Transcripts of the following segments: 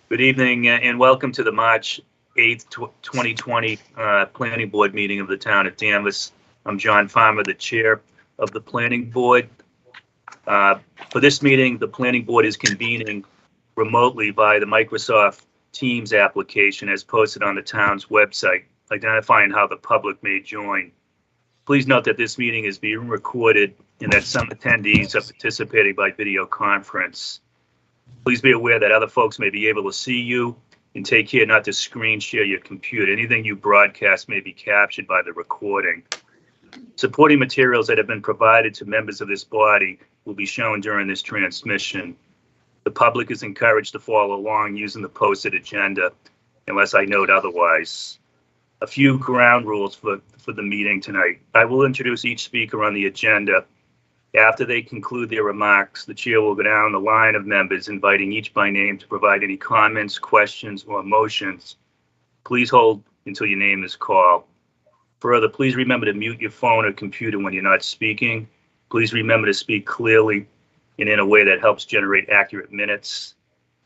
Good evening and welcome to the March 8th, 2020 Planning Board meeting of the town of Danvers. I'm John Farmer, the chair of the Planning Board. For this meeting, the Planning Board is convening remotely via the Microsoft Teams application as posted on the town's website, identifying how the public may join. Please note that this meeting is being recorded and that some attendees are participating by video conference. Please be aware that other folks may be able to see you, and take care not to screen share your computer. Anything you broadcast may be captured by the recording. Supporting materials that have been provided to members of this body will be shown during this transmission. The public is encouraged to follow along using the posted agenda unless I note otherwise. A few ground rules for the meeting tonight. I will introduce each speaker on the agenda. After they conclude their remarks, the chair will go down the line of members, inviting each by name to provide any comments, questions, or motions. Please hold until your name is called. Further, please remember to mute your phone or computer when you're not speaking. Please remember to speak clearly and in a way that helps generate accurate minutes.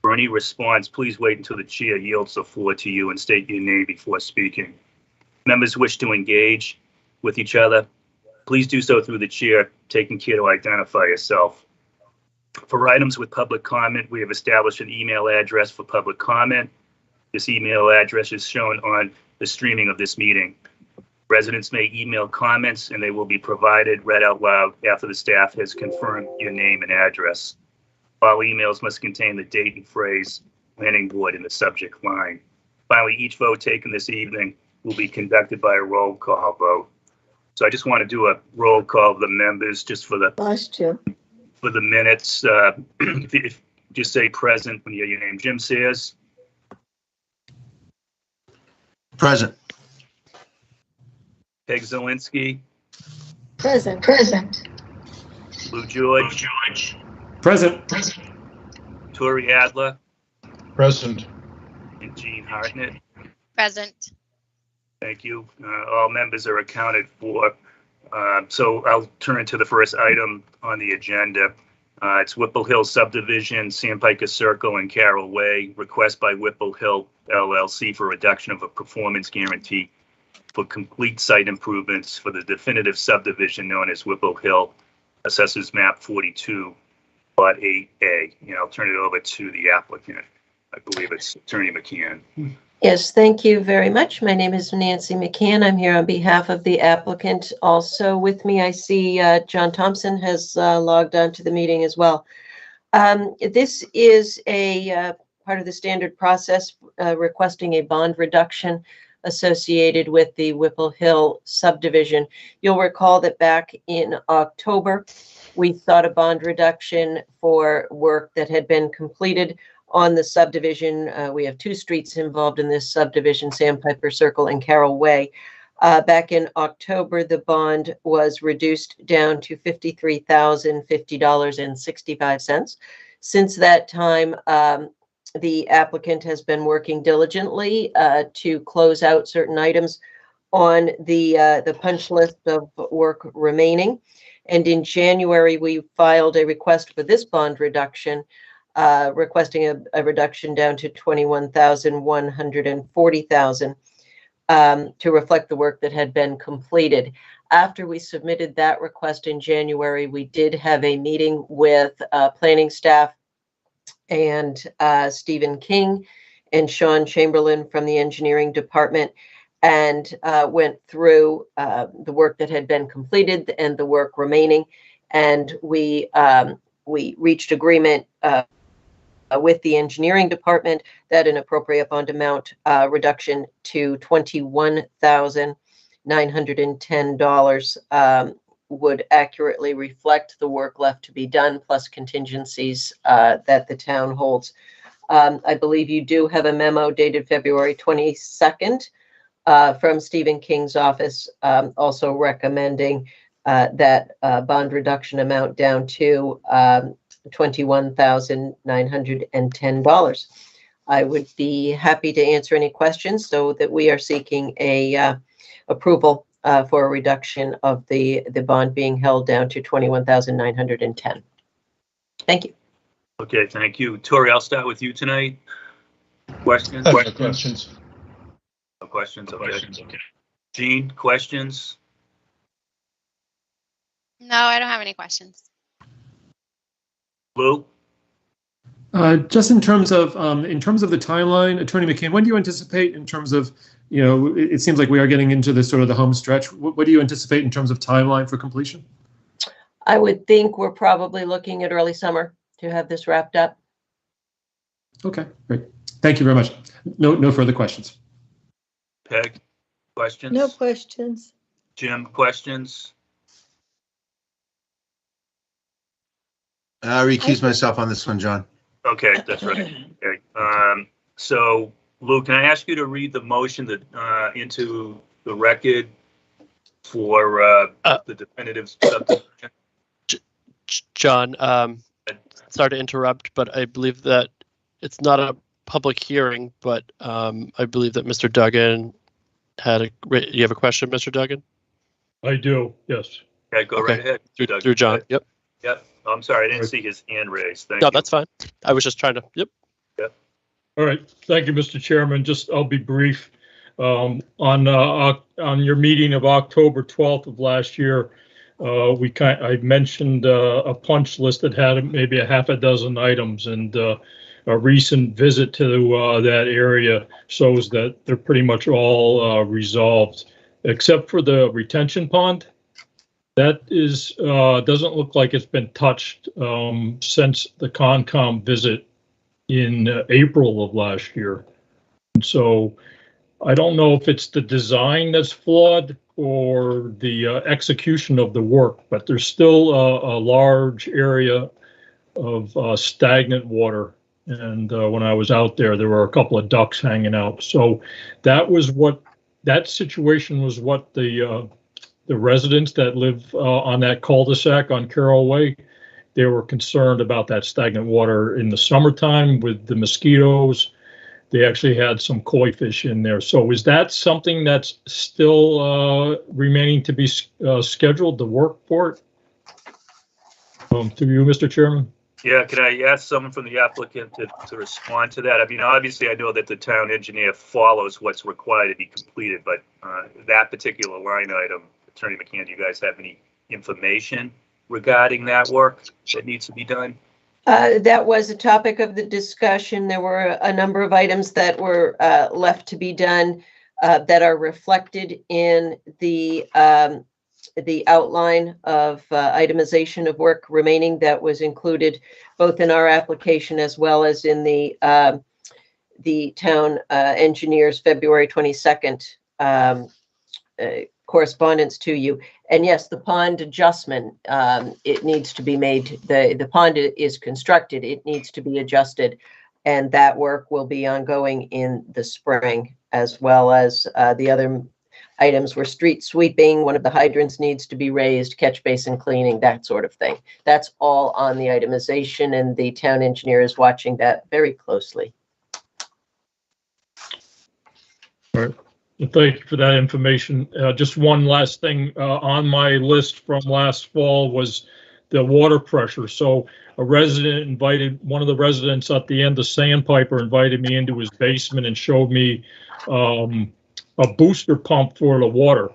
For any response, please wait until the chair yields the floor to you and state your name before speaking. Members wish to engage with each other, please do so through the chair, taking care to identify yourself. For items with public comment, we have established an email address for public comment. This email address is shown on the streaming of this meeting. Residents may email comments and they will be provided read out loud after the staff has confirmed your name and address. All emails must contain the date and phrase planning board in the subject line. Finally, each vote taken this evening will be conducted by a roll call vote. So I just want to do a roll call of the members just for the minutes. If just say present when you hear your name. Jim Sayers. Present. Peg Zielinski. Present. Lou George. Present. Tori Adler. Present. And Jean Hartnett. Present. Thank you. All members are accounted for. So I'll turn to the first item on the agenda. It's Whipple Hill subdivision, Sandpiper Circle and Carroll Way. Request by Whipple Hill LLC for reduction of a performance guarantee for complete site improvements for the definitive subdivision known as Whipple Hill, Assessors Map 42, Lot 8A. I'll turn it over to the applicant. I believe it's Attorney McCann. Yes, thank you very much. My name is Nancy McCann. I'm here on behalf of the applicant. Also with me, I see John Thompson has logged on to the meeting as well. This is a part of the standard process requesting a bond reduction associated with the Whipple Hill subdivision. You'll recall that back in October, we sought a bond reduction for work that had been completed on the subdivision. We have two streets involved in this subdivision, Sandpiper Circle and Carroll Way. Back in October, the bond was reduced down to $53,050.65. Since that time, the applicant has been working diligently to close out certain items on the punch list of work remaining. And in January, we filed a request for this bond reduction, requesting a reduction down to $21,140,000 to reflect the work that had been completed. After we submitted that request in January, we did have a meeting with planning staff and Stephen King and Sean Chamberlain from the engineering department, and went through the work that had been completed and the work remaining. And we reached agreement with the engineering department that an appropriate bond amount reduction to $21,910 would accurately reflect the work left to be done, plus contingencies that the town holds. I believe you do have a memo dated February 22nd from Stephen King's office, also recommending that bond reduction amount down to $21,910. I would be happy to answer any questions, so that we are seeking a approval for a reduction of the bond being held down to $21,910. Thank you. Okay, thank you. Tori, I'll start with you tonight. Questions? No questions. No questions, okay. Jean, questions? No, I don't have any questions. Lou? Just in terms of the timeline, Attorney McCann, when do you anticipate in terms of, it seems like we are getting into this sort of the home stretch. What do you anticipate in terms of timeline for completion? I would think we're probably looking at early summer to have this wrapped up. Okay, great. Thank you very much. No further questions. Peg, questions? No questions. Jim, questions? I recuse myself on this one, John. Okay, that's right. Okay. So, Lou, can I ask you to read the motion that into the record for the definitive subdivision? John, sorry to interrupt, but I believe that it's not a public hearing, but I believe that Mr. Duggan you have a question, Mr. Duggan? I do, yes. Okay, go right ahead. Through John, yep. Yep. Oh, I'm sorry, I didn't see his hand raised. Thank No, you. that's fine. I was just trying to, yep. All right, thank you, Mr. Chairman. I'll be brief. On your meeting of October 12th of last year, I mentioned a punch list that had maybe a half a dozen items, and a recent visit to that area shows that they're pretty much all resolved, except for the retention pond. That is doesn't look like it's been touched since the Concom visit in April of last year. And so I don't know if it's the design that's flawed or the execution of the work, but there's still a large area of stagnant water. And when I was out there were a couple of ducks hanging out. So that situation was what the residents that live on that cul-de-sac on Carroll Way, they were concerned about that stagnant water in the summertime with the mosquitoes. They actually had some koi fish in there. So is that something that's still remaining to be scheduled, the work for it? Through you, Mr. Chairman. Yeah, can I ask someone from the applicant to respond to that? I mean, obviously, I know that the town engineer follows what's required to be completed, but that particular line item, Attorney McCann, do you guys have any information regarding that work that needs to be done? That was a topic of the discussion. There were a number of items that were left to be done that are reflected in the outline of itemization of work remaining that was included both in our application as well as in the town engineer's February 22nd correspondence to you. And yes, the pond adjustment, it needs to be made. The pond is constructed, it needs to be adjusted, and that work will be ongoing in the spring, as well as the other items were street sweeping, one of the hydrants needs to be raised, catch basin cleaning, that sort of thing. That's all on the itemization, and the town engineer is watching that very closely. All right. Well, thank you for that information. Just one last thing on my list from last fall was the water pressure. So one of the residents at the end of Sandpiper invited me into his basement and showed me a booster pump for the water.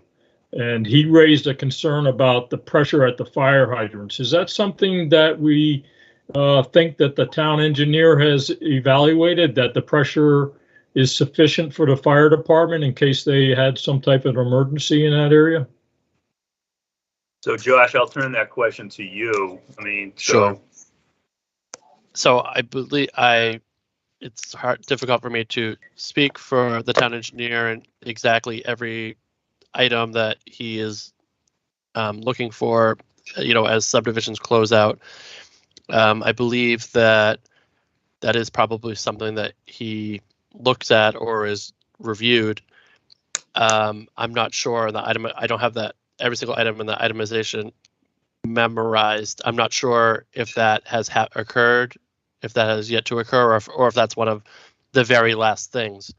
And he raised a concern about the pressure at the fire hydrants. Is that something that we think that the town engineer has evaluated, that the pressure is sufficient for the fire department in case they had some type of emergency in that area? So Josh, I'll turn that question to you. I mean, Sure. So I believe it's difficult for me to speak for the town engineer and exactly every item that he is looking for, as subdivisions close out. I believe that is probably something that he looks at or is reviewed. I'm not sure the item. I don't have that every single item in the itemization memorized. I'm not sure if that has occurred, if that has yet to occur, or if that's one of the very last things.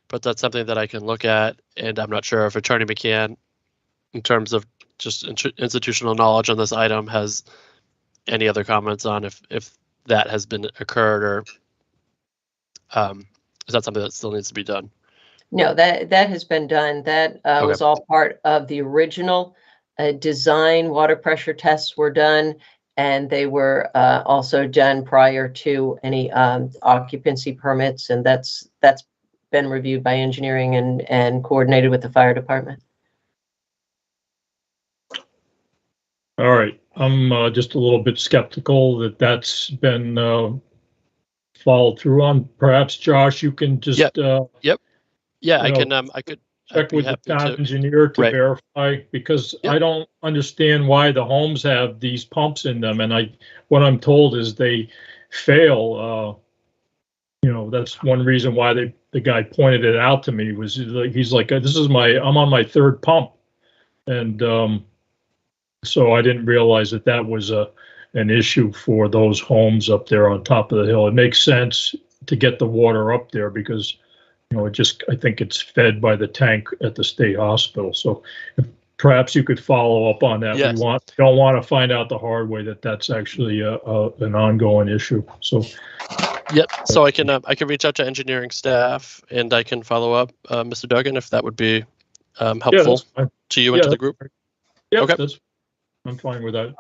But that's something that I can look at, and I'm not sure if Attorney McCann, in terms of just institutional knowledge on this item, has any other comments on if that has been occurred or is that something that still needs to be done? No, that has been done. That was all part of the original design. Water pressure tests were done, and they were also done prior to any occupancy permits, and that's been reviewed by engineering and coordinated with the fire department. All right, I'm just a little bit skeptical that that's been followed through on. Perhaps, Josh, you can just Yeah, I you can. know, I could check I'd be with the happy town to. engineer to Right. verify, because Yep. I don't understand why the homes have these pumps in them, and what I'm told is they fail. That's one reason why the guy pointed it out to me, was he's like, I'm on my third pump, and so I didn't realize that was an issue for those homes up there on top of the hill. It makes sense to get the water up there because, I think it's fed by the tank at the state hospital. So perhaps you could follow up on that. Yes. We don't want to find out the hard way that that's actually an ongoing issue. So. Yep. So I can reach out to engineering staff and I can follow up, Mr. Duggan, if that would be helpful to you and to the group. Yeah, Okay. I'm fine with that.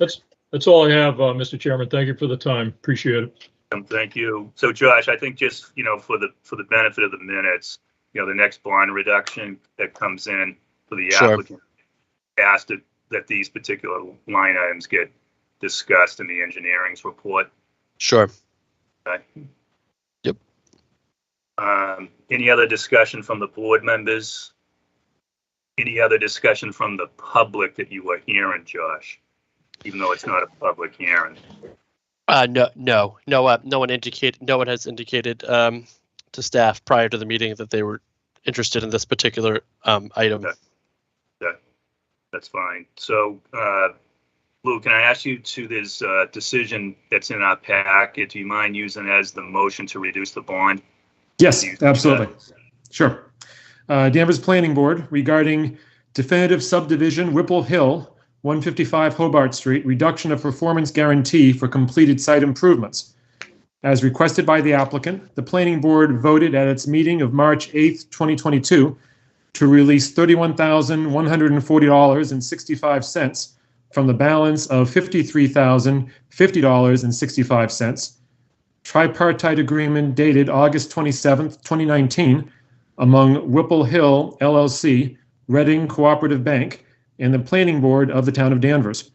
That's all I have, Mr. Chairman. Thank you for the time. Appreciate it. Thank you. So Josh, I think just, for the benefit of the minutes, the next bond reduction that comes in for the Sure. applicant asked that these particular line items get discussed in the engineering's report. Sure. Okay. Yep. Any other discussion from the board members? Any other discussion from the public that you were hearing, Josh? Even though it's not a public hearing. No one has indicated to staff prior to the meeting that they were interested in this particular item. Okay. That's fine. So, Lou, can I ask you to this decision that's in our packet? Do you mind using as the motion to reduce the bond? Yes, absolutely. Sure. Danvers Planning Board regarding definitive subdivision Whipple Hill, 155 Hobart Street, reduction of performance guarantee for completed site improvements. As requested by the applicant, the Planning Board voted at its meeting of March 8th, 2022, to release $31,140.65 from the balance of $53,050.65, tripartite agreement dated August 27th, 2019, among Whipple Hill LLC, Reading Cooperative Bank, and the Planning Board of the Town of Danvers.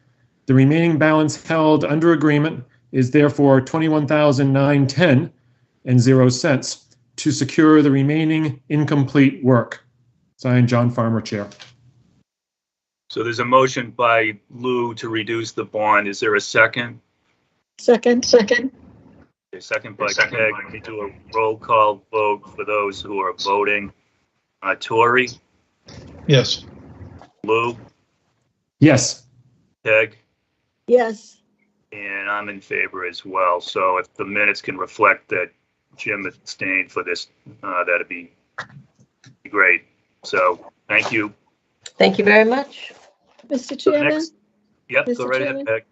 The remaining balance held under agreement is therefore $21,910.00 to secure the remaining incomplete work. Signed, John Farmer, Chair. So there's a motion by Lou to reduce the bond. Is there a second? Second. A second by Peg. Let me do a roll call vote for those who are voting. Tori? Yes. Lou? Yes. Peg? Yes. And I'm in favor as well. So if the minutes can reflect that Jim abstained for this, that'd be great. So thank you. Thank you very much. Mr. So Chairman, next, yep, go Mr. right Chairman? ahead, Peg.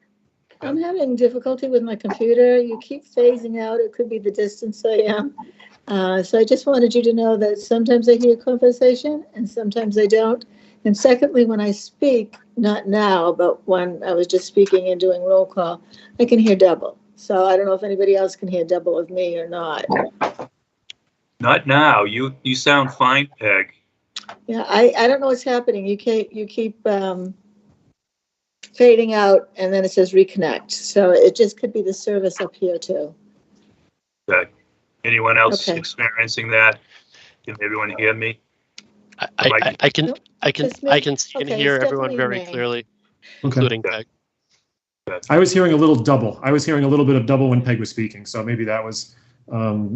I'm having difficulty with my computer. You keep phasing out. It could be the distance I am. So I just wanted you to know that sometimes I hear conversation and sometimes I don't. And secondly, when I speak, not now, but when I was just speaking and doing roll call, I can hear double. So I don't know if anybody else can hear double of me or not. Not now. You sound fine, Peg. Yeah, I don't know what's happening. You keep fading out and then it says reconnect. So it just could be the service up here too. Okay. Anyone else Okay. experiencing that? Can everyone hear me? I can Nope, see just me. and Okay, hear it's everyone definitely very me. clearly, Okay. including Peg. I was hearing a little double. I was hearing a little bit of double when Peg was speaking. So maybe that was,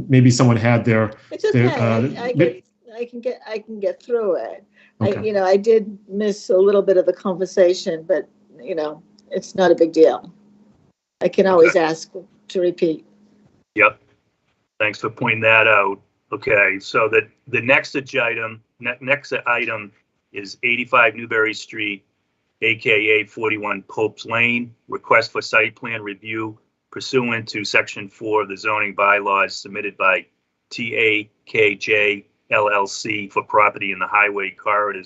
maybe someone had their. It's okay. There, I can get through it. Okay. I did miss a little bit of the conversation, but it's not a big deal. I can always ask to repeat. Yep. Thanks for pointing that out. Okay, so the next item is 85 Newberry Street, AKA 41 Pope's Lane, request for site plan review pursuant to section 4 of the zoning bylaws submitted by TAKJ LLC for property in the Highway Corridor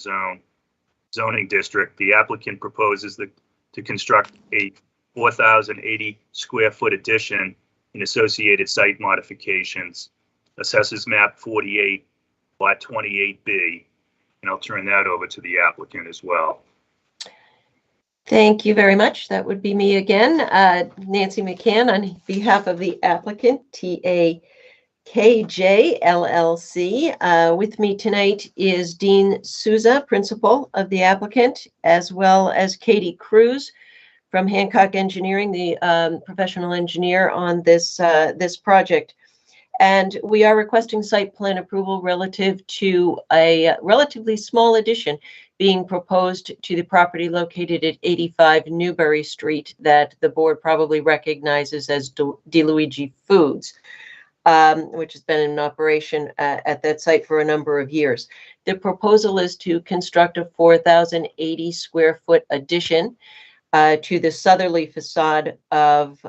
zoning district. The applicant proposes to construct a 4,080 square foot addition and associated site modifications. Assesses map 48, lot 28B. And I'll turn that over to the applicant as well. Thank you very much. That would be me again, Nancy McCann, on behalf of the applicant, TAKJ LLC. With me tonight is Dean Souza, principal of the applicant, as well as Katie Cruz from Hancock Engineering, the professional engineer on this project. And we are requesting site plan approval relative to a relatively small addition being proposed to the property located at 85 Newbury Street that the board probably recognizes as DeLuigi Foods, which has been in operation at that site for a number of years. The proposal is to construct a 4,080 square foot addition to the southerly facade of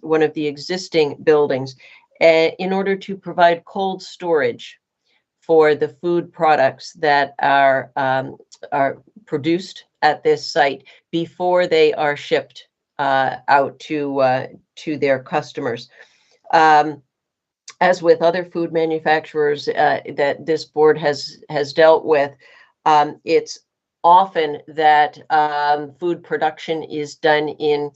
one of the existing buildings in order to provide cold storage for the food products that are produced at this site before they are shipped out to their customers. As with other food manufacturers that this board has dealt with, it's often that food production is done in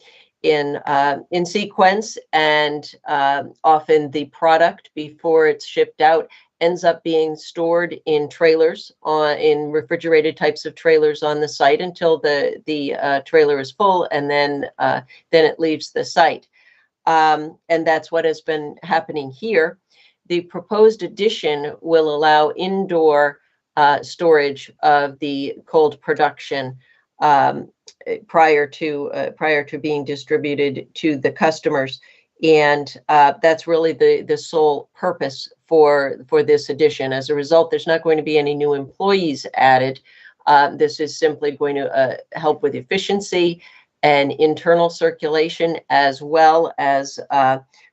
sequence, and often the product before it's shipped out ends up being stored in trailers, in refrigerated types of trailers on the site until the trailer is full, and then it leaves the site. And that's what has been happening here. The proposed addition will allow indoor storage of the cold production prior to being distributed to the customers. And that's really the sole purpose for this addition. As a result, there's not going to be any new employees added. This is simply going to help with efficiency and internal circulation, as well as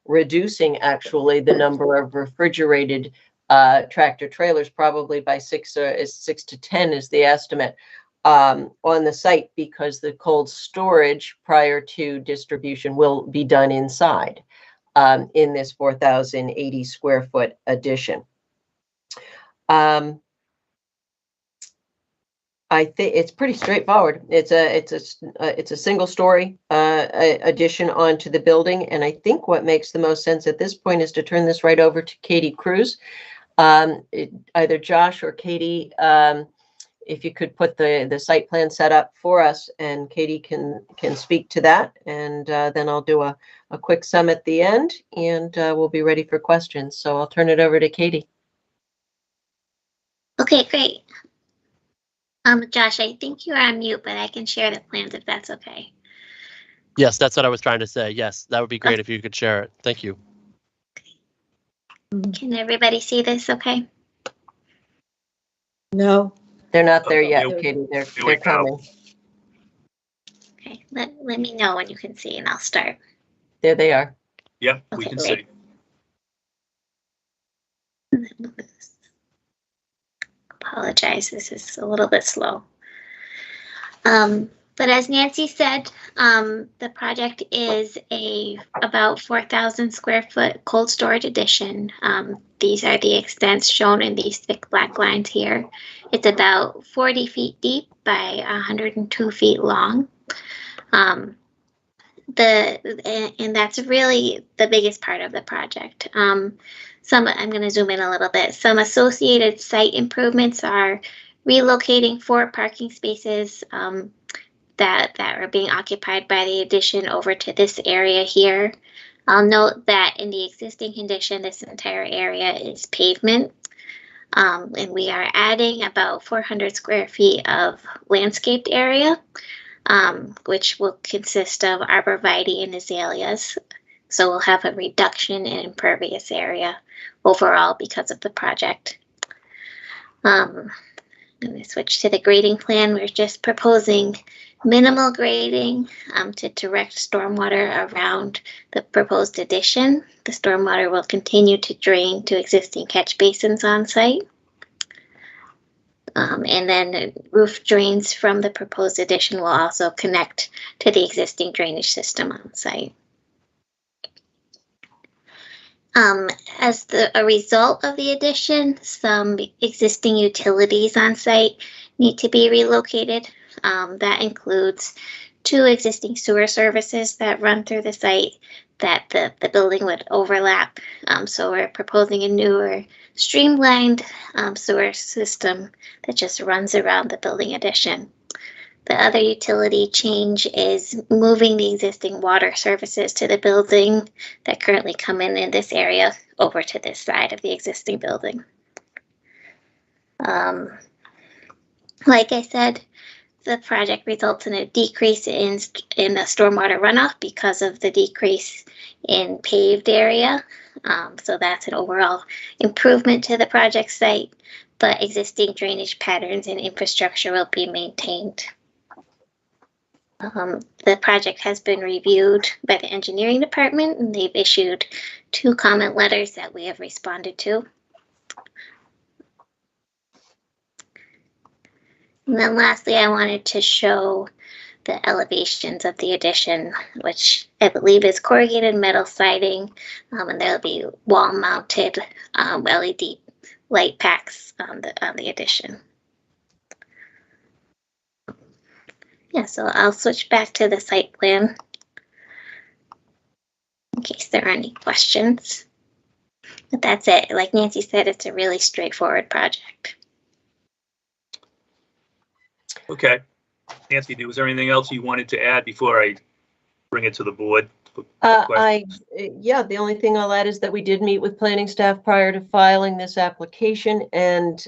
reducing actually the number of refrigerated tractor trailers, probably by 6 to 10 is the estimate, on the site, because the cold storage prior to distribution will be done inside in this 4,080 square foot addition. I think it's pretty straightforward. It's a single story addition onto the building, and I think what makes the most sense at this point is to turn this right over to Katie Cruz. Either Josh or Katie, if you could put the site plan set up for us, and Katie can speak to that, and then I'll do a quick sum at the end, and we'll be ready for questions. So I'll turn it over to Katie. Okay, great. Josh, I think you're on mute, but I can share the plans if that's okay. Yes, that's what I was trying to say. Yes, that would be great if you could share it. Thank you. Can everybody see this okay? No. They're not there yet, Katie. They're coming. Okay, let me know when you can see and I'll start. There they are. Yep, we can see. Apologize, this is a little bit slow. But as Nancy said, the project is about 4,000 square foot cold storage addition. These are the extents shown in these thick black lines here. It's about 40 feet deep by 102 feet long. And that's really the biggest part of the project. I'm going to zoom in a little bit. Some associated site improvements are relocating 4 parking spaces that are being occupied by the addition over to this area here. I'll note that in the existing condition, this entire area is pavement. And we are adding about 400 square feet of landscaped area, which will consist of arborvitae and azaleas. So we'll have a reduction in impervious area overall because of the project. I'm going to switch to the grading plan. We're just proposing minimal grading to direct stormwater around the proposed addition. The stormwater will continue to drain to existing catch basins on site. And then roof drains from the proposed addition will also connect to the existing drainage system on site. As a result of the addition, some existing utilities on site need to be relocated. That includes 2 existing sewer services that run through the site that the building would overlap. So we're proposing a newer, streamlined sewer system that just runs around the building addition. The other utility change is moving the existing water services to the building that currently come in this area over to this side of the existing building. Like I said, the project results in a decrease in the stormwater runoff because of the decrease in paved area. So that's an overall improvement to the project site, but existing drainage patterns and infrastructure will be maintained. The project has been reviewed by the engineering department, and they've issued 2 comment letters that we have responded to. And then lastly, I wanted to show the elevations of the addition, which I believe is corrugated metal siding, and there'll be wall-mounted LED light packs on the addition. Yeah, so I'll switch back to the site plan in case there are any questions. But that's it. Like Nancy said, it's a really straightforward project. Okay. Nancy, was there anything else you wanted to add before I bring it to the board? Yeah, the only thing I'll add is that we did meet with planning staff prior to filing this application, and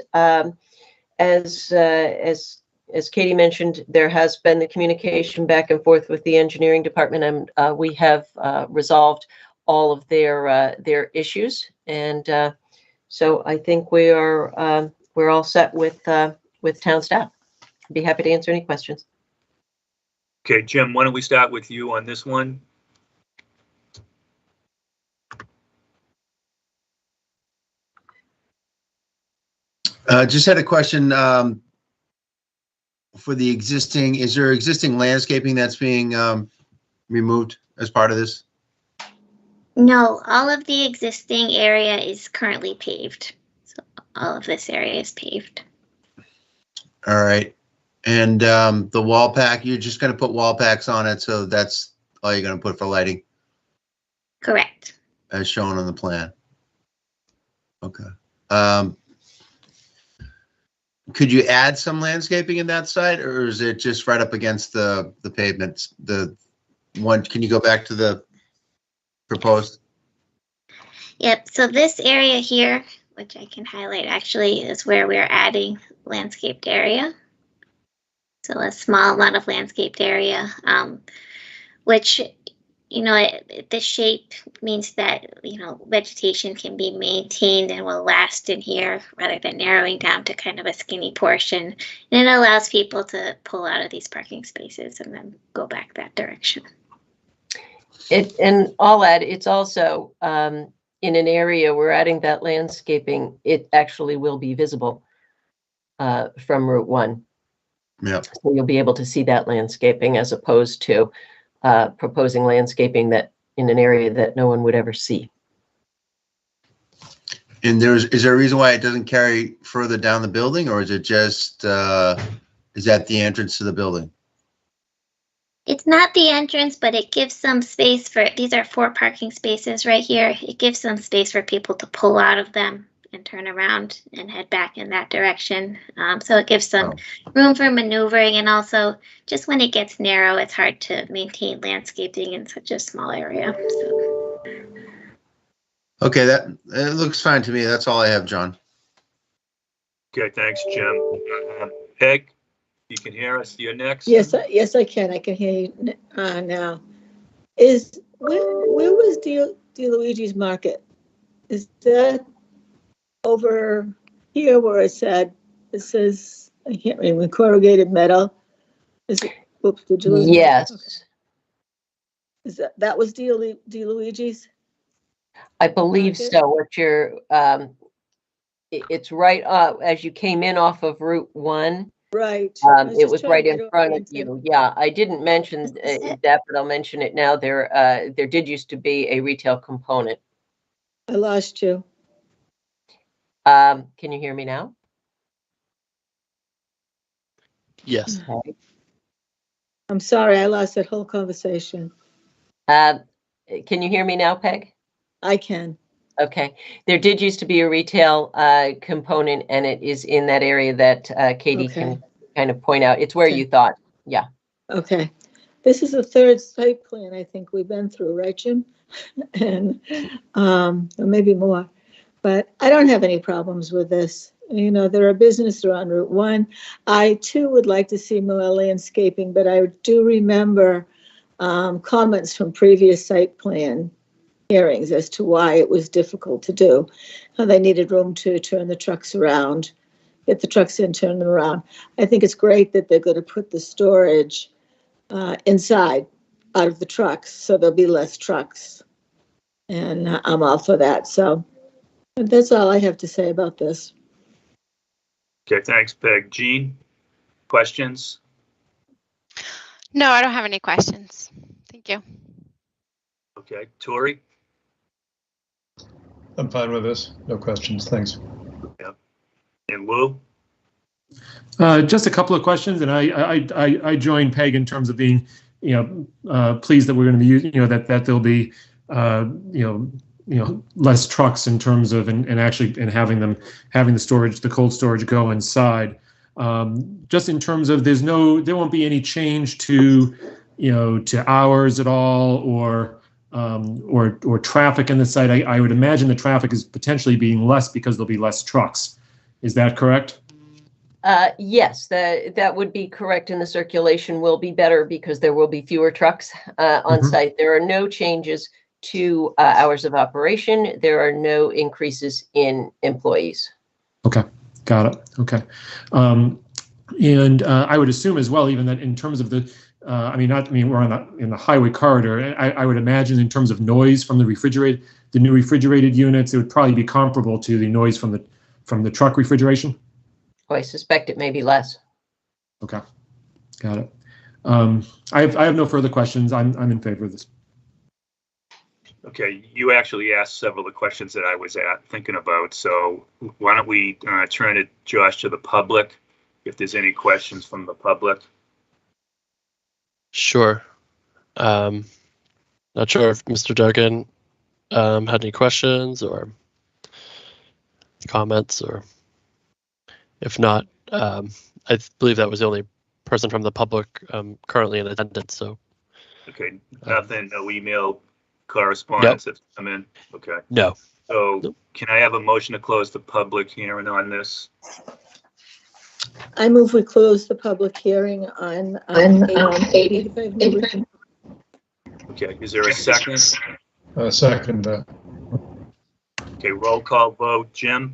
as Katie mentioned, there has been the communication back and forth with the engineering department, and we have resolved all of their issues, and so I think we're all set with town staff. I'd be happy to answer any questions. Okay, Jim, why don't we start with you on this one? Just had a question for the existing, is there existing landscaping that's being removed as part of this? No, all of the existing area is currently paved. So all of this area is paved. All right. And the wall pack, you're just going to put wall packs on it, so that's all you're going to put for lighting? Correct. As shown on the plan. Okay. Could you add some landscaping in that side, or is it just right up against the pavements? The one, can you go back to the proposed? Yep, so this area here, which I can highlight actually, is where we're adding landscaped area. So a small amount of landscaped area, which, you know, the shape means that, you know, vegetation can be maintained and will last in here rather than narrowing down to kind of a skinny portion. And it allows people to pull out of these parking spaces and then go back that direction. And I'll add, it's also in an area we're adding that landscaping, it actually will be visible from Route 1. Yeah. So you'll be able to see that landscaping as opposed to proposing landscaping that in an area that no one would ever see. And is there a reason why it doesn't carry further down the building, or is it just, is that the entrance to the building? It's not the entrance, but it gives some space for, these are 4 parking spaces right here. It gives some space for people to pull out of them and turn around and head back in that direction. So it gives some room for maneuvering, and also just when it gets narrow, it's hard to maintain landscaping in such a small area. So. Okay, that it looks fine to me. That's all I have, John. Okay, thanks, Jim. Peg, you can hear us. You're next. Yes, yes, I can. I can hear you now. Where was DeLuigi's Market? Is that over here where it says I can't remember, corrugated metal. Is it, oops, did you lose me? Okay. Yes, Is that was DeLuigi's? I believe Market? so. What you're, it's right, as you came in off of Route 1. Right. I It just was trying right to in get front of oriented. you. Yeah, I didn't mention Is this it? that, but I'll mention it now. There did used to be a retail component. I lost you. Can you hear me now? Yes. Okay. I'm sorry, I lost that whole conversation. Can you hear me now, Peg? I can. Okay. There did used to be a retail component, and it is in that area that Katie Okay. can kind of point out. It's where Okay. you thought. Yeah. Okay. This is the third site plan I think we've been through, right, Jim? And or maybe more. But I don't have any problems with this. You know, there are businesses around Route 1. I too would like to see more landscaping, but I do remember comments from previous site plan hearings as to why it was difficult to do. How they needed room to turn the trucks around, get the trucks in, turn them around. I think it's great that they're going to put the storage inside, out of the trucks, so there'll be less trucks. And I'm all for that. So that's all I have to say about this. Okay, thanks, Peg. Jean, questions? No, I don't have any questions. Thank you. Okay, Tori? I'm fine with this. No questions. Thanks. And Lou? Just a couple of questions, and I join Peg in terms of being, pleased that we're going to be using, that there'll be, less trucks in terms of and having the storage, the cold storage go inside. Just in terms of there won't be any change to hours at all or traffic in the site. I would imagine the traffic is potentially being less because there'll be less trucks. Is that correct? Yes, that would be correct, and the circulation will be better because there will be fewer trucks on site. There are no changes to hours of operation. There are no increases in employees. Okay, got it. Okay. And I would assume as well, even that in terms of the, we're in the highway corridor. I would imagine in terms of noise from the new refrigerated units, it would probably be comparable to the noise from the truck refrigeration. Oh, I suspect it may be less. Okay, got it. I have no further questions. I'm in favor of this. Okay, you actually asked several of the questions that I was thinking about. So why don't we turn it, Josh, to the public, if there's any questions from the public. Sure. Not sure if Mr. Duggan had any questions or comments, or if not, I believe that was the only person from the public currently in attendance. So. Okay, nothing, no email correspondence that's come in. Okay. No. So Nope. Can I have a motion to close the public hearing on this? I move we close the public hearing on 85 Newbury. Okay, is there a second? Second. Okay, roll call vote. Jim?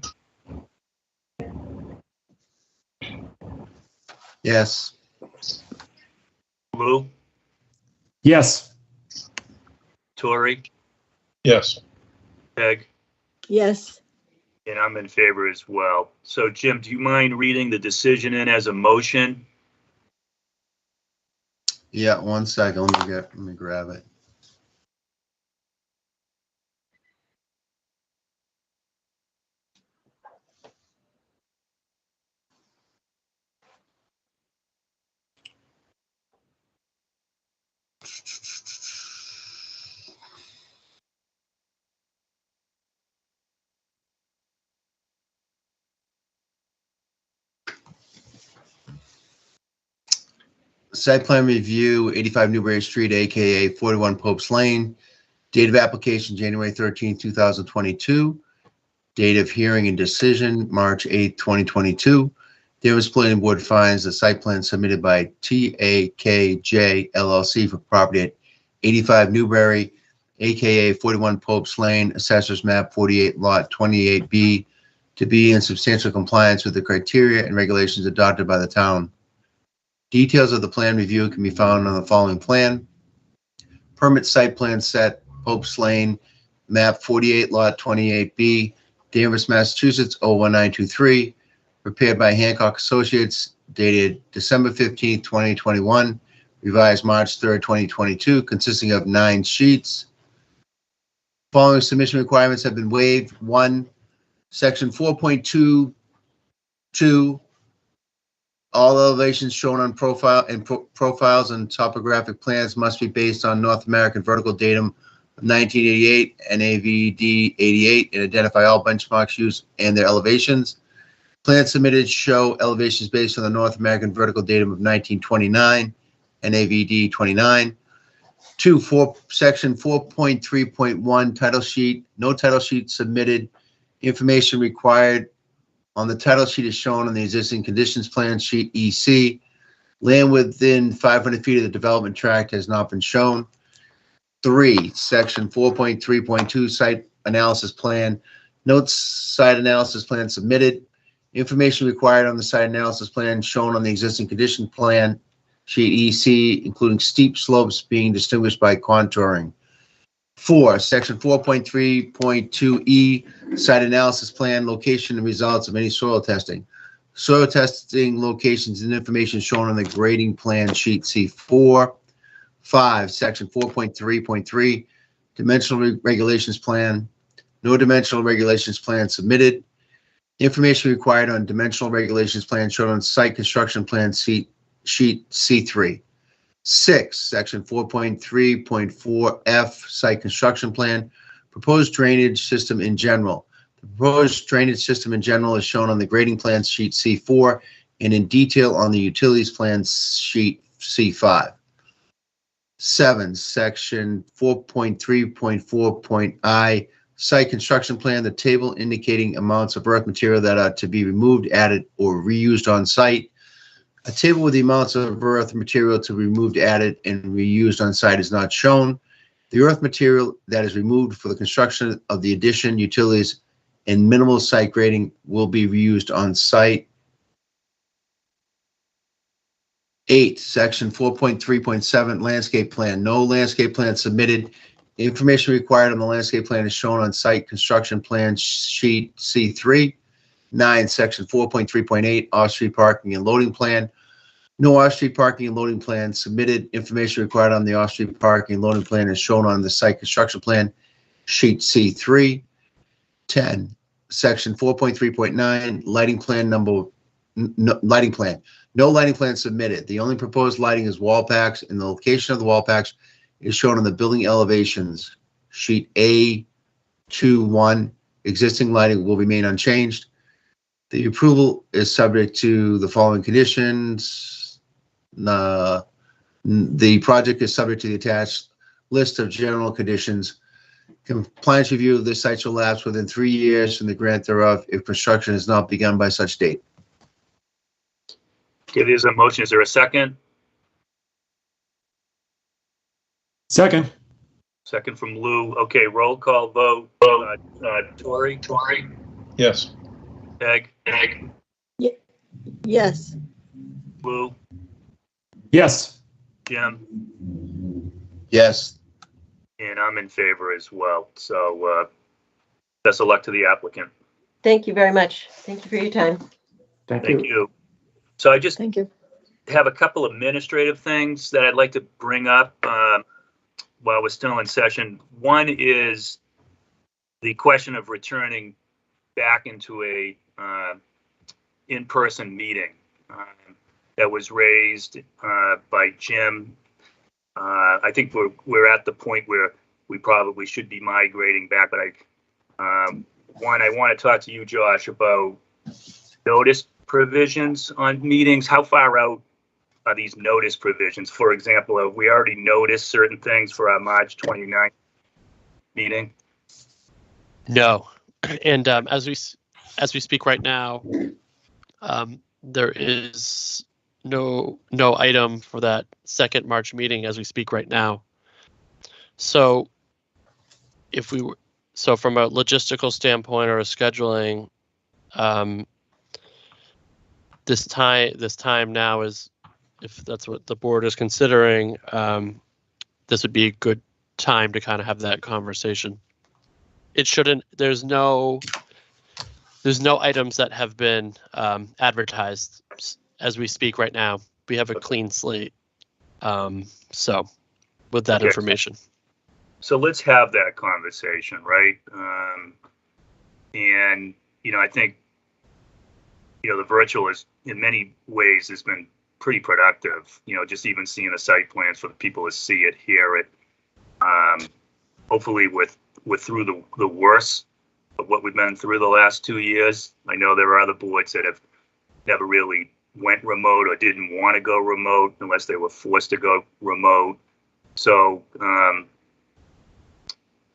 Yes. Lou? Yes. Tori? Yes. Peg? Yes. And I'm in favor as well. So Jim, do you mind reading the decision in as a motion? Yeah, 1 second. Let me grab it. Site plan review, 85 Newbury Street, AKA 41 Pope's Lane. Date of application, January 13, 2022. Date of hearing and decision, March 8, 2022. Danvers Planning Board finds the site plan submitted by TAKJ LLC for property at 85 Newbury, AKA 41 Pope's Lane, Assessors Map 48, Lot 28B, to be in substantial compliance with the criteria and regulations adopted by the town. Details of the plan review can be found on the following plan. Permit site plan set, Pope's Lane, map 48, lot 28B, Danvers, Massachusetts, 01923, prepared by Hancock Associates, dated December 15th, 2021, revised March 3rd, 2022, consisting of 9 sheets. Following submission requirements have been waived. 1, section 4.22, all elevations shown on profiles and topographic plans must be based on North American vertical datum of 1988 and NAVD 88 and identify all benchmarks used and their elevations. Plans submitted show elevations based on the North American vertical datum of 1929 and NAVD 29. 2, section 4.3.1 title sheet, no title sheet submitted. Information required on the title sheet is shown on the existing conditions plan sheet EC. Land within 500 feet of the development tract has not been shown. 3, section 4.3.2 site analysis plan. Notes site analysis plan submitted. Information required on the site analysis plan shown on the existing condition plan sheet EC, including steep slopes being distinguished by contouring. 4, section 4.3.2E, site analysis plan, location and results of any soil testing. Soil testing locations and information shown on the grading plan sheet C4. 5, section 4.3.3, dimensional regulations plan. No dimensional regulations plan submitted. Information required on dimensional regulations plan shown on site construction plan sheet C3. 6, section 4.3.4F, site construction plan, proposed drainage system in general. The proposed drainage system in general is shown on the grading plan sheet C4 and in detail on the utilities plan sheet C5. 7, section 4.3.4.I, site construction plan, the table indicating amounts of earth material that are to be removed, added, or reused on site. A table with the amounts of earth material to be removed, added, and reused on site is not shown. The earth material that is removed for the construction of the addition, utilities, and minimal site grading will be reused on site. 8, section 4.3.7 landscape plan. No landscape plan submitted. Information required on the landscape plan is shown on site construction plan sheet C3. 9, section 4.3.8 off-street parking and loading plan. No off-street parking and loading plan submitted. Information required on the off-street parking and loading plan is shown on the site construction plan sheet C3. 10, section 4.3.9 lighting plan lighting plan. No lighting plan submitted. The only proposed lighting is wall packs, and the location of the wall packs is shown on the building elevations sheet A21. Existing lighting will remain unchanged. The approval is subject to the following conditions. The project is subject to the attached list of general conditions. Compliance review of this site shall lapse within 3 years from the grant thereof if construction is not begun by such date. Okay, there's a motion. Is there a second? Second. Second from Lou. Okay, roll call vote. Tori? Yes. Peg? Yes. Lou? Yes. Jim? Yes. And I'm in favor as well. So best of luck to the applicant. Thank you very much. Thank you for your time. Thank Thank you. you. So I just Thank you. have a couple administrative things that I'd like to bring up while we're still in session. One is the question of returning back into a in-person meeting that was raised by Jim. I think we're at the point where we probably should be migrating back, but I want to talk to you, Josh, about notice provisions on meetings. How far out are these notice provisions? For example, have we already noticed certain things for our March 29th meeting? No, and as we speak right now, there is no item for that second March meeting as we speak right now. So from a logistical standpoint or a scheduling, This time now is, if that's what the board is considering, this would be a good time to kind of have that conversation. It shouldn't, there's no items that have been advertised as we speak right now. We have a clean slate. So with that Okay. information. So let's have that conversation, right? And, I think, the virtual is in many ways has been pretty productive, just even seeing the site plans for the people to see it, hear it. Hopefully we're through the worst of what we've been through the last 2 years. I know there are other boards that have never really went remote or didn't want to go remote unless they were forced to go remote. So,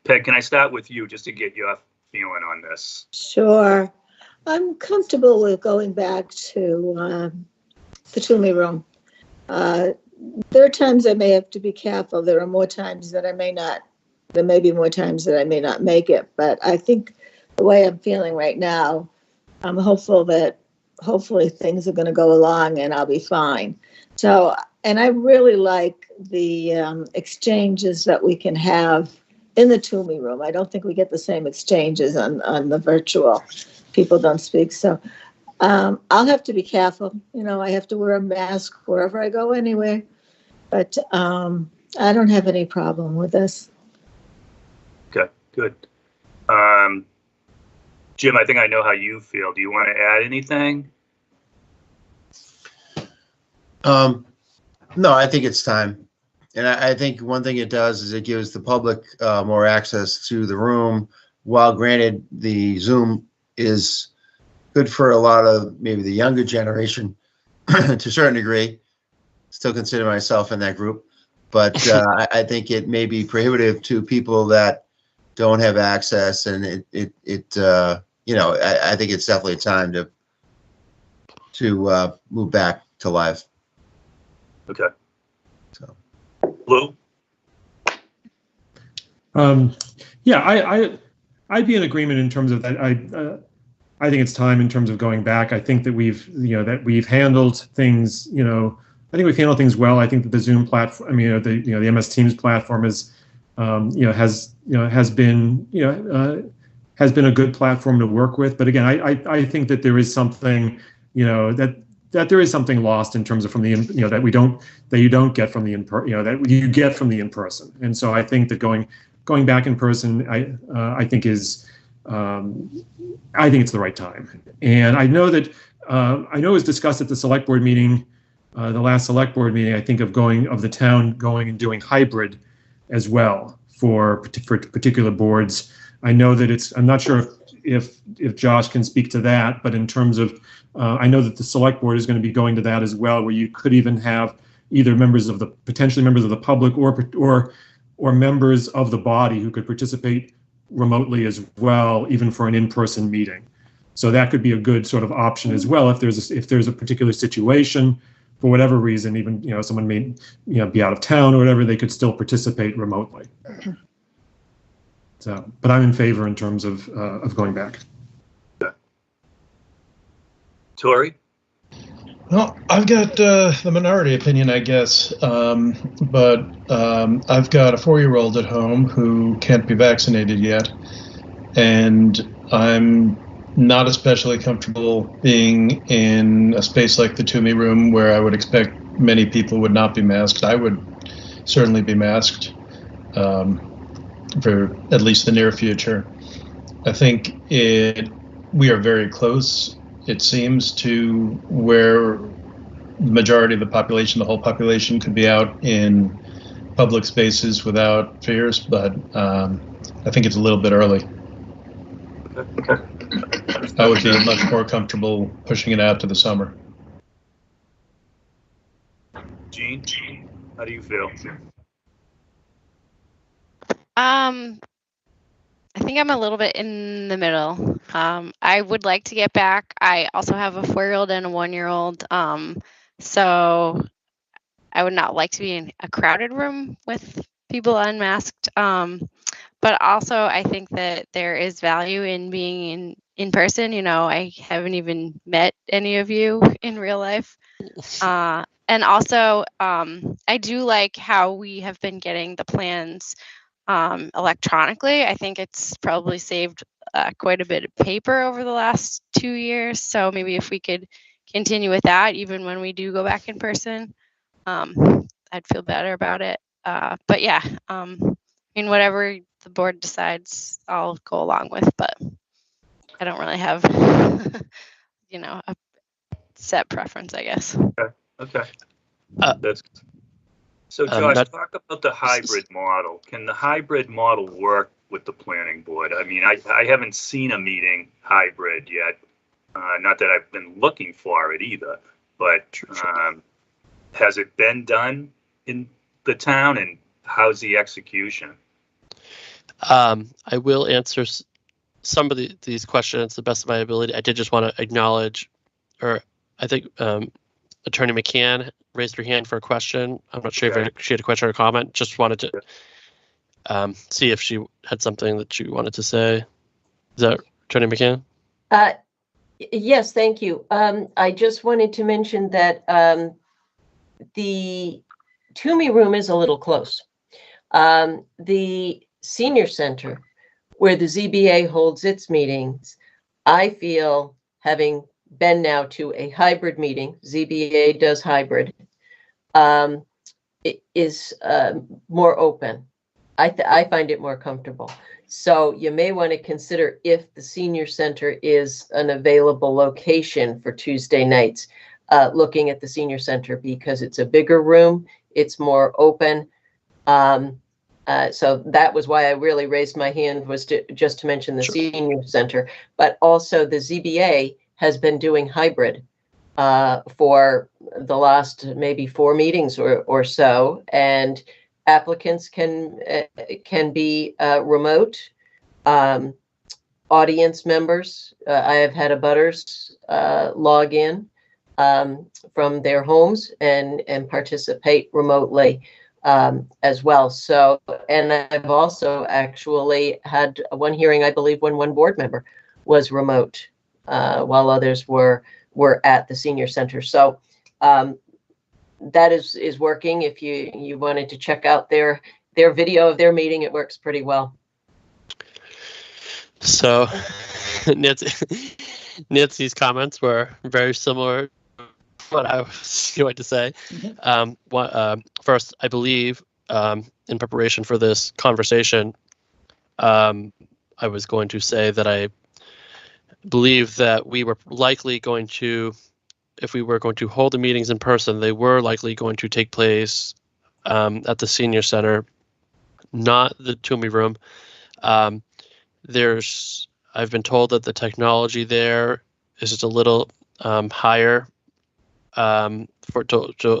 Peg, can I start with you just to get your feeling on this? Sure. I'm comfortable with going back to the Toomey room. There are times I may have to be careful. There are more times that I may not. There may be more times that I may not make it. But I think the way I'm feeling right now, I'm hopeful that hopefully things are going to go along and I'll be fine. So, and I really like the exchanges that we can have in the Toomey room. I don't think we get the same exchanges on the virtual. People don't speak. So I'll have to be careful. I have to wear a mask wherever I go anyway. But I don't have any problem with this. Okay, good. Jim, I think I know how you feel. Do you want to add anything? No, I think it's time. And I think one thing it does is it gives the public more access to the room. While granted, the Zoom is good for a lot of maybe the younger generation to a certain degree. Still consider myself in that group. But I think it may be prohibitive to people that don't have access. And I think it's definitely time to move back to live. Okay. So. Lou? Yeah, I'd be in agreement in terms of that. I think it's time in terms of going back. I think that we've handled things. I think we've handled things well. I think that the Zoom platform, the MS Teams platform has been a good platform to work with. But again, I think that there is something, that there is something lost in terms of from the, that you don't get from the that you get from the in person. And so I think that going back in person, I think is, I think it's the right time. And I know that, it was discussed at the select board meeting, the last select board meeting, I think of the town going and doing hybrid as well for particular boards. I know that I'm not sure if Josh can speak to that, but in terms of, I know that the select board is going to be going to that as well, where you could even have either potentially members of the public or members of the body who could participate remotely as well, even for an in-person meeting. So that could be a good sort of option as well. If there's a particular situation, for whatever reason, even, someone may, be out of town or whatever, they could still participate remotely. So, but I'm in favor in terms of going back. Tori? Well, I've got the minority opinion, I guess, but I've got a 4-year-old at home who can't be vaccinated yet, and I'm not especially comfortable being in a space like the Toomey room where I would expect many people would not be masked. I would certainly be masked for at least the near future. I think we are very close, it seems, to where the majority of the population, the whole population, could be out in public spaces without fears, but I think it's a little bit early. I would be much more comfortable pushing it out to the summer. Jean, how do you feel? I think I'm a little bit in the middle. I would like to get back. I also have a 4-year-old and a 1-year-old. So I would not like to be in a crowded room with people unmasked. But also, I think that there is value in being in person. You know, I haven't even met any of you in real life. And also, I do like how we have been getting the plans electronically. I think it's probably saved quite a bit of paper over the last 2 years. So maybe if we could continue with that, even when we do go back in person, I'd feel better about it. But yeah, I mean, whatever the board decides, I'll go along with, but I don't really have, you know, a set preference, I guess. Okay. Uh, That's, so Josh, that- talk about the hybrid model. Can the hybrid model work with the planning board? I mean, I haven't seen a meeting hybrid yet. Not that I've been looking for it either, but has it been done in the town, and how's the execution? I will answer some of these questions to the best of my ability. I did just want to acknowledge, or I think Attorney McCann raised her hand for a question. I'm not sure if she had a question or a comment. Just wanted to see if she had something that she wanted to say. Is that Attorney McCann? Yes, thank you. I just wanted to mention that the Toomey room is a little close. The senior center, where the ZBA holds its meetings, I feel, having been now to a hybrid meeting, ZBA does hybrid, it is more open. I find it more comfortable. So you may want to consider if the senior center is an available location for Tuesday nights, looking at the senior center, because it's a bigger room, it's more open. So that was why I really raised my hand, was just to mention the senior center, but also the ZBA has been doing hybrid for the last maybe 4 meetings or so, and applicants can be remote. Audience members, I have had abutters log in from their homes and participate remotely as well. So, and I've also actually had one hearing, I believe, when one board member was remote while others were at the senior center. So that is working. If you wanted to check out their video of their meeting, it works pretty well. So Nancy's comments were very similar to what I was going to say. First, I believe in preparation for this conversation, I was going to say that I believe that we were likely going to, if we were going to hold the meetings in person, they were likely going to take place at the senior center, not the Toomey room. I've been told that the technology there is just a little higher to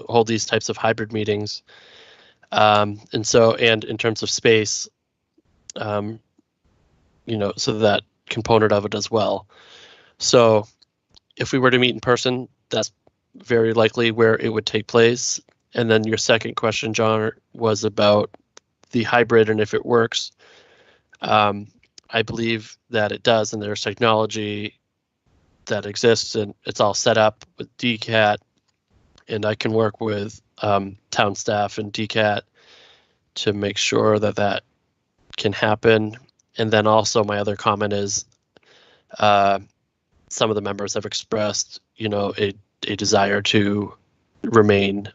hold these types of hybrid meetings. And in terms of space, so that component of it as well. So if we were to meet in person, that's very likely where it would take place. And then your second question, John, was about the hybrid and if it works. I believe that it does, and there's technology that exists, and it's all set up with DCAT, and I can work with town staff and DCAT to make sure that can happen. And then also my other comment is some of the members have expressed, a desire to remain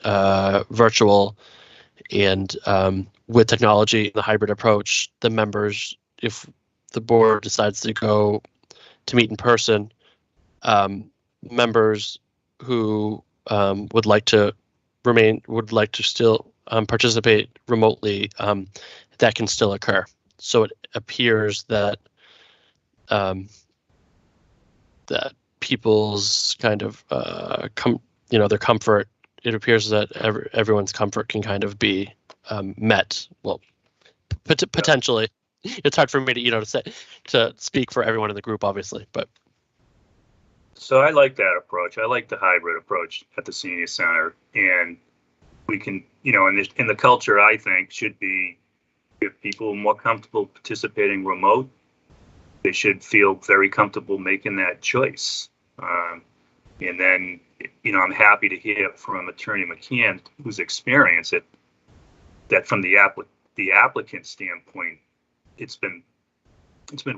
virtual, and with technology, the hybrid approach, the members, if the board decides to go to meet in person, members who would like to still participate remotely, that can still occur. So it appears that that people's kind of their comfort, it appears that everyone's comfort can kind of be met. Well, potentially. It's hard for me to speak for everyone in the group, obviously, but. So I like that approach. I like the hybrid approach at the senior center, and we can, in the culture, I think, should be if people are more comfortable participating remote, they should feel very comfortable making that choice. And then, I'm happy to hear from Attorney McCann, who's experienced it, that from the applicant standpoint, it's been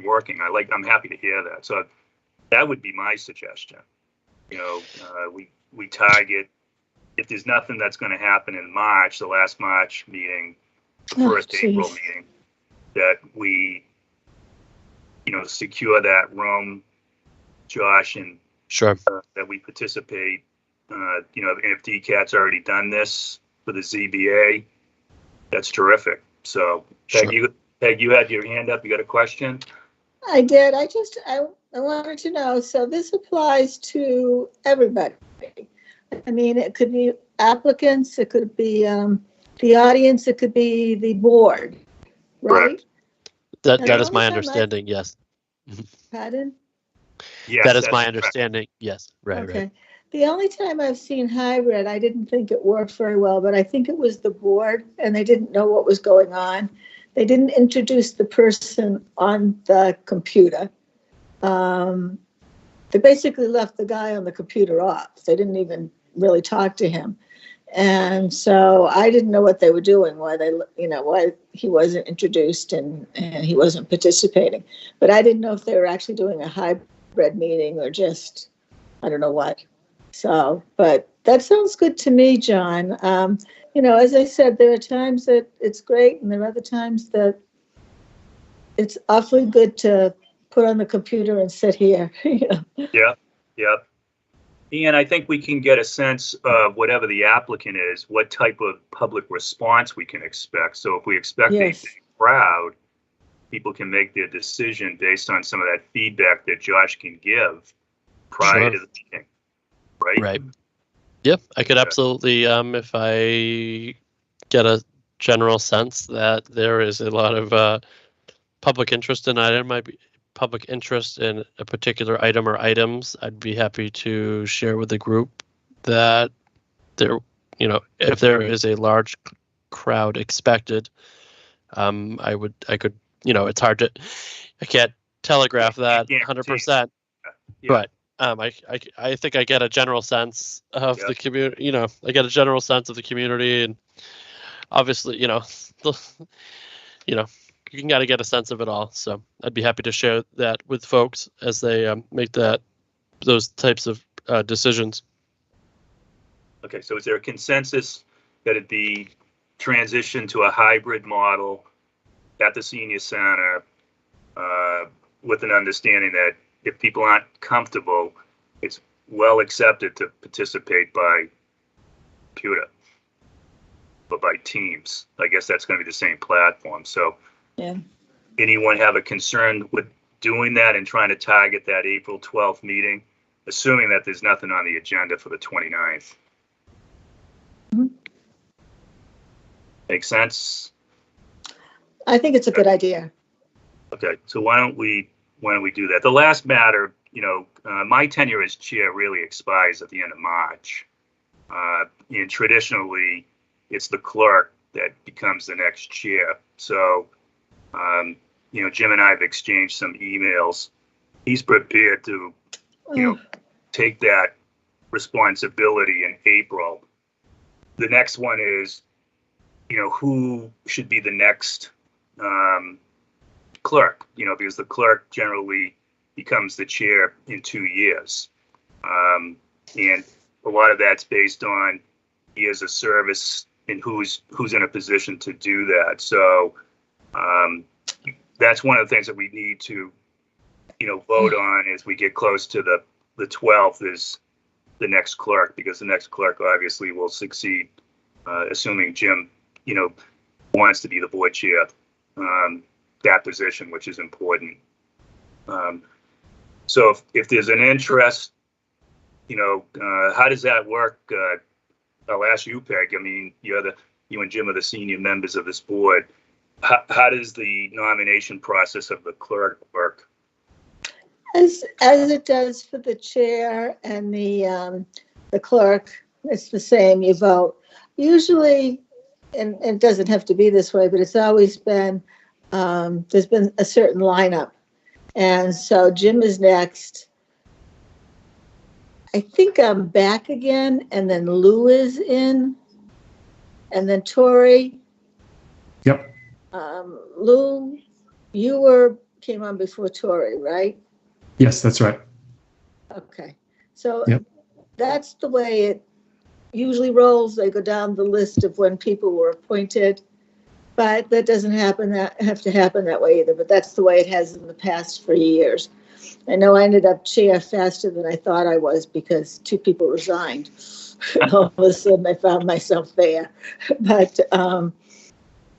working. I'm happy to hear that. So that would be my suggestion. We target, if there's nothing that's going to happen in March, the last March meeting, the first April meeting, that we, secure that room, Josh, and Sure. that we participate. If DCAT's already done this for the ZBA, that's terrific. So, Peg, Sure. you had your hand up. You got a question? I did. I wanted to know, so this applies to everybody. I mean, it could be applicants, it could be the audience, it could be the board, right? Correct. That is my understanding, yes. Pardon? Yes, That is that's my correct. understanding, yes. Right, Okay. right. The only time I've seen hybrid, I didn't think it worked very well, but I think it was the board and they didn't know what was going on. They didn't introduce the person on the computer. They basically left the guy on the computer off. They didn't even really talk to him. And so I didn't know what they were doing, why he wasn't introduced and he wasn't participating. But I didn't know if they were actually doing a hybrid meeting or just, I don't know what. So, but that sounds good to me, John. As I said, there are times that it's great and there are other times that it's awfully good to put on the computer and sit here. Yep. And I think we can get a sense of whatever the applicant is, what type of public response we can expect. So if we expect a Yes. big crowd, people can make their decision based on some of that feedback that Josh can give prior Sure. to the meeting. Right? Right. Yep, I could Okay. absolutely, if I get a general sense that there is a lot of public interest in public interest in a particular item or items, I'd be happy to share with the group that there, if there is a large crowd expected, I could, it's hard to, I can't telegraph that You can't 100%, Yeah. but I think I get a general sense of the community. I get a general sense of the community, and obviously, you got to get a sense of it all. So I'd be happy to share that with folks as they make those types of decisions. Okay, so is there a consensus that it be transitioned to a hybrid model at the senior center with an understanding that if people aren't comfortable, it's well accepted to participate by computer, but by Teams? I guess that's going to be the same platform. So Yeah. anyone have a concern with doing that and trying to target that April 12th meeting, assuming that there's nothing on the agenda for the 29th? Mhm. Make sense? I think it's a good idea. Okay, so why don't we do that? The last matter, my tenure as chair really expires at the end of March. And traditionally, it's the clerk that becomes the next chair. So, Jim and I have exchanged some emails. He's prepared to, take that responsibility in April. The next one is, who should be the next clerk, because the clerk generally becomes the chair in 2 years. And a lot of that's based on years of service and who's in a position to do that. So that's one of the things that we need to, vote on as we get close to the 12th is the next clerk, because the next clerk obviously will succeed, assuming Jim, wants to be the board chair, that position, which is important. So if there's an interest, how does that work? I'll ask you, Peg. I mean, you and Jim are the senior members of this board. How does the nomination process of the clerk work? As it does for the chair and the clerk, it's the same. You vote. Usually, and it doesn't have to be this way, but it's always been, there's been a certain lineup. And so Jim is next. I think I'm back again, and then Lou is in, and then Tori. Yep. Lou, you came on before Tori, right? Yes, that's right. Okay. So Yep. that's the way it usually rolls. They go down the list of when people were appointed, but that doesn't have to happen that way either. But that's the way it has in the past for years. I know I ended up chair faster than I thought I was because 2 people resigned. All of a sudden I found myself there. But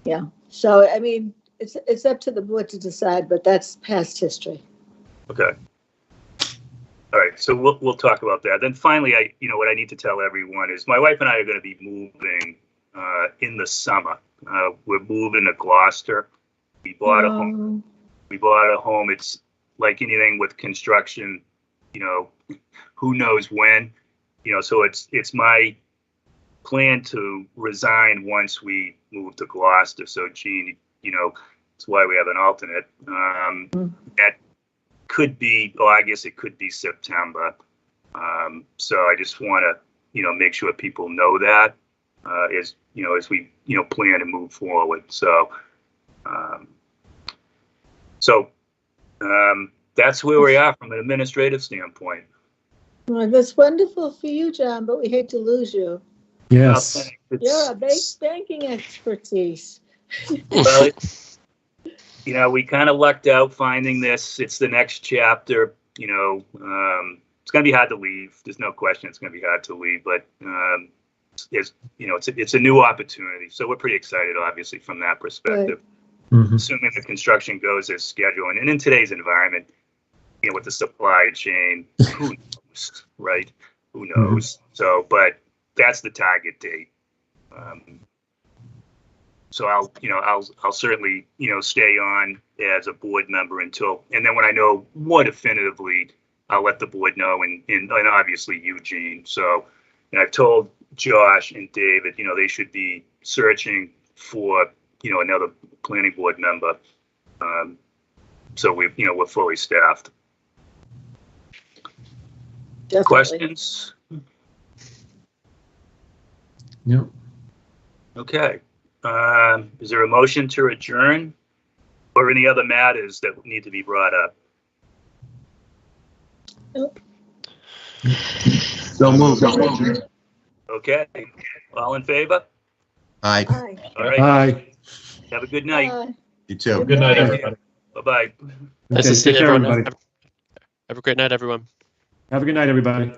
yeah, so I mean, it's up to the board to decide, but that's past history. Okay. All right, so we'll talk about that. Then finally, what I need to tell everyone is my wife and I are going to be moving in the summer. We're moving to Gloucester. We bought a home. It's like anything with construction, who knows when, so it's my plan to resign once we move to Gloucester. So Gene, that's why we have an alternate. That could be, I guess it could be September. So I just want to, make sure people know that as we, plan to move forward. So, that's where we are from an administrative standpoint. Well, that's wonderful for you, John, but we hate to lose you. Yes. You're a banking expertise. Well, we kind of lucked out finding this. It's the next chapter. It's going to be hard to leave. There's no question it's going to be hard to leave, but it's a new opportunity. So we're pretty excited, obviously, from that perspective. Mhm. Assuming the construction goes as scheduled, and in today's environment, with the supply chain, who knows, right? Who knows? So, but that's the target date. So I'll certainly, stay on as a board member until, and then when I know more definitively, I'll let the board know, and obviously Eugene. So, and I've told Josh and David, they should be searching for, another planning board member. So we're fully staffed. Definitely. Questions? Yep. Okay. Is there a motion to adjourn or any other matters that need to be brought up? Nope. So moved. Okay. All in favor? Aye. Hi. All right. Bye. Have a good night. Bye. You too. Good night, Thank you. everybody. Bye-bye. Nice Okay, to see take care, everyone. everybody. Have a great night, everyone. Have a good night, everybody.